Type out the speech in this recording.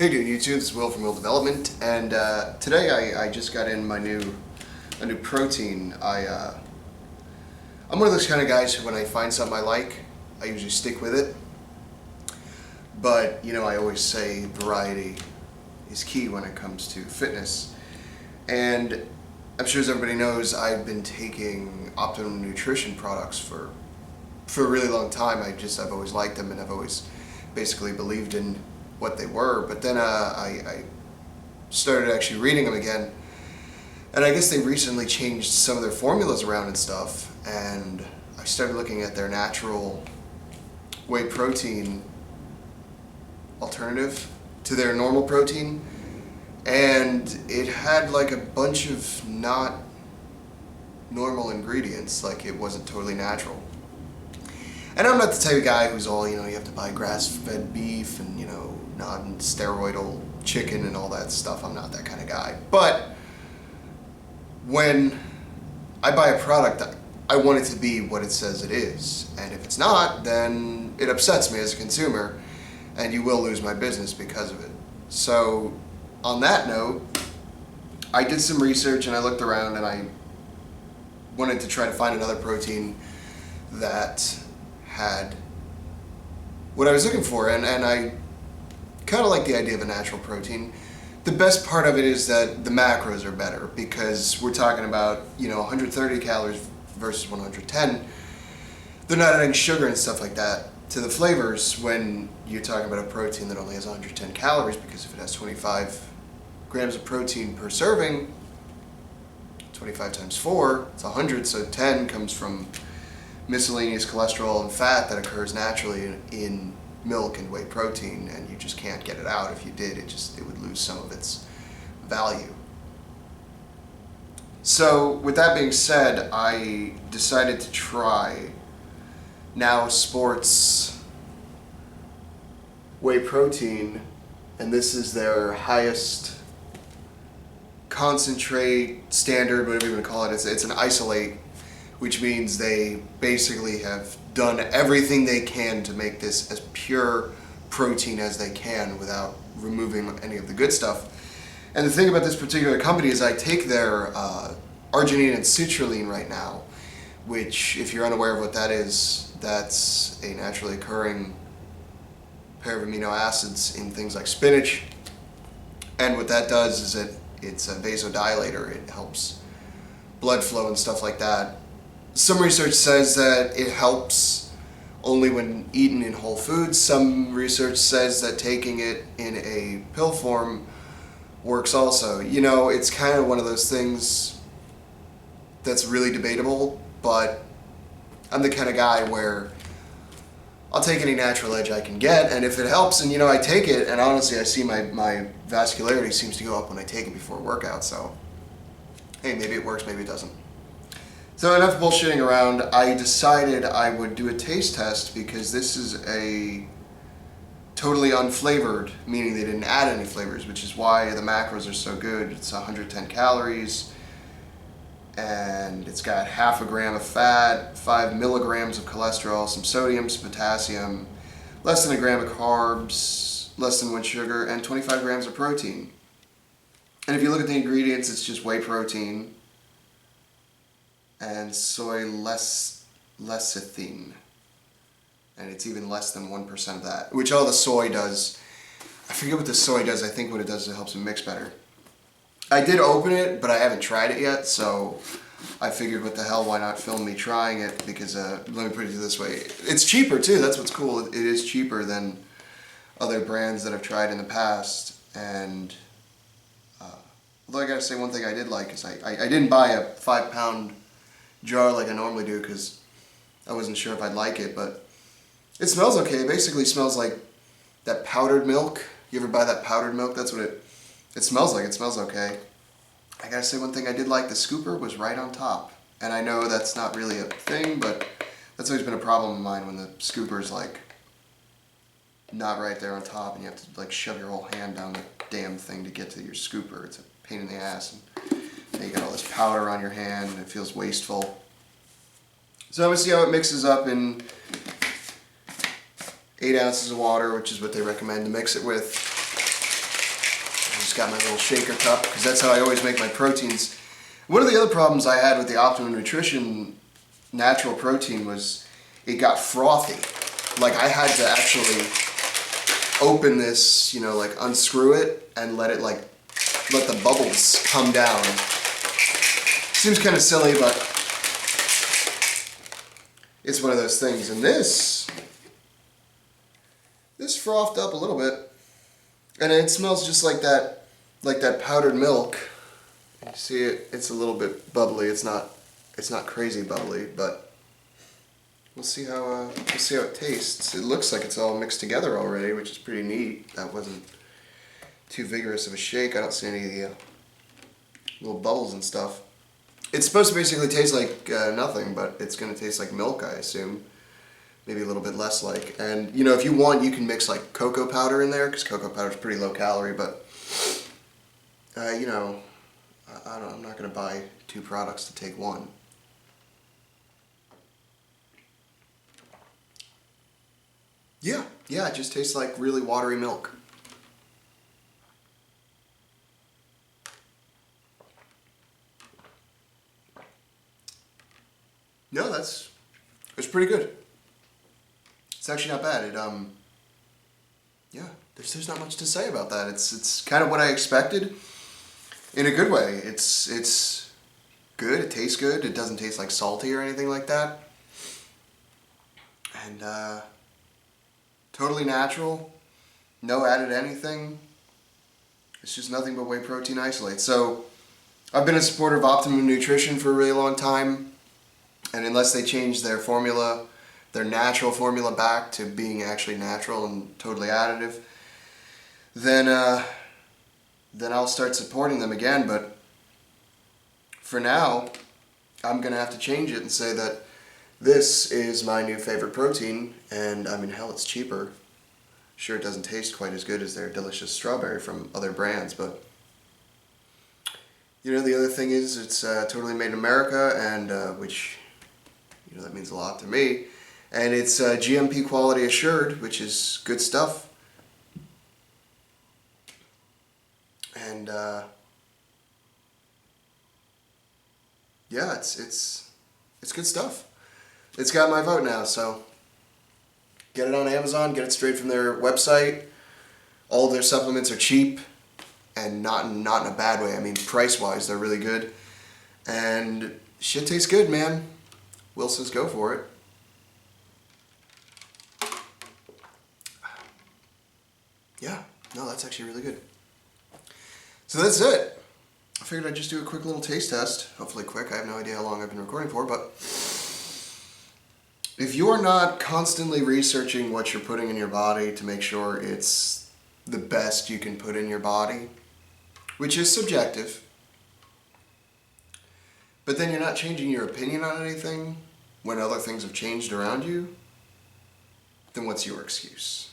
Hey dude, YouTube, this is Will from Will Development, and today I just got in a new protein. I'm one of those kind of guys who when I find something I like, I usually stick with it. But, I always say variety is key when it comes to fitness. And I'm sure as everybody knows, I've been taking Optimum Nutrition products for a really long time. I've always liked them, and I've always basically believed in what they were. But then I started actually reading them again, and I guess they recently changed some of their formulas around and stuff, and I started looking at their natural whey protein alternative to their normal protein, and it had like a bunch of not normal ingredients, like it wasn't totally natural. And I'm not the type of guy who's all, you have to buy grass-fed beef and, non-steroidal chicken and all that stuff. I'm not that kind of guy. But when I buy a product, I want it to be what it says it is. And if it's not, then it upsets me as a consumer, and you will lose my business because of it. So on that note, I did some research and I looked around and I wanted to try to find another protein that had what I was looking for, and I kind of like the idea of a natural protein. The best part of it is that the macros are better, because we're talking about 130 calories versus 110. They're not adding sugar and stuff like that to the flavors when you're talking about a protein that only has 110 calories, because if it has 25 grams of protein per serving, 25 times 4, it's 100, so 10 comes from miscellaneous cholesterol and fat that occurs naturally in milk and whey protein, and you just can't get it out. If you did, it would lose some of its value. So with that being said, I decided to try Now Sports whey protein, and this is their highest concentrate, standard, whatever you want to call it. It's an isolate, which means they basically have done everything they can to make this as pure protein as they can without removing any of the good stuff. And the thing about this particular company is I take their arginine and citrulline right now, which, if you're unaware of what that is, that's a naturally occurring pair of amino acids in things like spinach. And what that does is it's a vasodilator. It helps blood flow and stuff like that. Some research says that it helps only when eaten in whole foods. Some research says that taking it in a pill form works also. It's kind of one of those things that's really debatable, but I'm the kind of guy where I'll take any natural edge I can get, and if it helps, and I take it, and honestly I see my vascularity seems to go up when I take it before a workout, so hey, maybe it works, maybe it doesn't. So enough bullshitting around. I decided I would do a taste test, because this is a totally unflavored, meaning they didn't add any flavors, which is why the macros are so good. It's 110 calories, and it's got half a gram of fat, 5 milligrams of cholesterol, some sodium, some potassium, less than a gram of carbs, less than 1 sugar, and 25 grams of protein. And if you look at the ingredients, it's just whey protein and soy lecithin, and it's even less than 1% of that, which all the soy does. I forget what the soy does. I think what it does is it helps it mix better. I did open it, but I haven't tried it yet, so I figured, what the hell, why not film me trying it, because let me put it this way, it's cheaper too. That's what's cool. It is cheaper than other brands that I've tried in the past. And although I gotta say, one thing I did like is I didn't buy a 5-pound jar like I normally do, because I wasn't sure if I'd like it, but it smells okay. It basically smells like that powdered milk. You ever buy that powdered milk? That's what it smells like. It smells okay. I gotta say, one thing I did like, the scooper was right on top. And I know that's not really a thing, but that's always been a problem of mine, when the scooper's like not right there on top and you have to like shove your whole hand down the damn thing to get to your scooper. It's a pain in the ass. And you got all this powder on your hand and it feels wasteful. So I'm going to see how it mixes up in 8 ounces of water, which is what they recommend to mix it with. just got my little shaker cup because that's how I always make my proteins. One of the other problems I had with the Optimum Nutrition natural protein was it got frothy. Like I had to actually open this, like unscrew it and let the bubbles come down. Seems kind of silly, but it's one of those things. And this frothed up a little bit, and it smells just like that powdered milk. You see it? It's a little bit bubbly. It's not crazy bubbly, but we'll see how it tastes. It looks like it's all mixed together already, which is pretty neat. That wasn't too vigorous of a shake. I don't see any little bubbles and stuff. It's supposed to basically taste like nothing, but it's going to taste like milk, I assume. Maybe a little bit less like. And, if you want, you can mix like cocoa powder in there, because cocoa powder is pretty low calorie, but, I'm not going to buy 2 products to take one. Yeah, it just tastes like really watery milk. No, it's pretty good. It's actually not bad. There's not much to say about that. It's kind of what I expected in a good way. It's good. It tastes good. It doesn't taste like salty or anything like that. And totally natural. No added anything. It's just nothing but whey protein isolate. So I've been a supporter of Optimum Nutrition for a really long time. And unless they change their formula, their natural formula back to being actually natural and totally additive, then I'll start supporting them again. But for now, I'm going to have to change it and say that this is my new favorite protein, and hell, it's cheaper. Sure, it doesn't taste quite as good as their delicious strawberry from other brands, but the other thing is it's totally made in America, and which that means a lot to me. And it's GMP quality assured, which is good stuff. And it's good stuff. It's got my vote now, so get it on Amazon, get it straight from their website. All of their supplements are cheap, and not in a bad way. Price-wise, they're really good. And shit tastes good, man. Will says go for it. Yeah, no, that's actually really good. So that's it. I figured I'd just do a quick little taste test. Hopefully quick. I have no idea how long I've been recording for, but if you're not constantly researching what you're putting in your body to make sure it's the best you can put in your body, which is subjective, but then you're not changing your opinion on anything when other things have changed around you, then what's your excuse?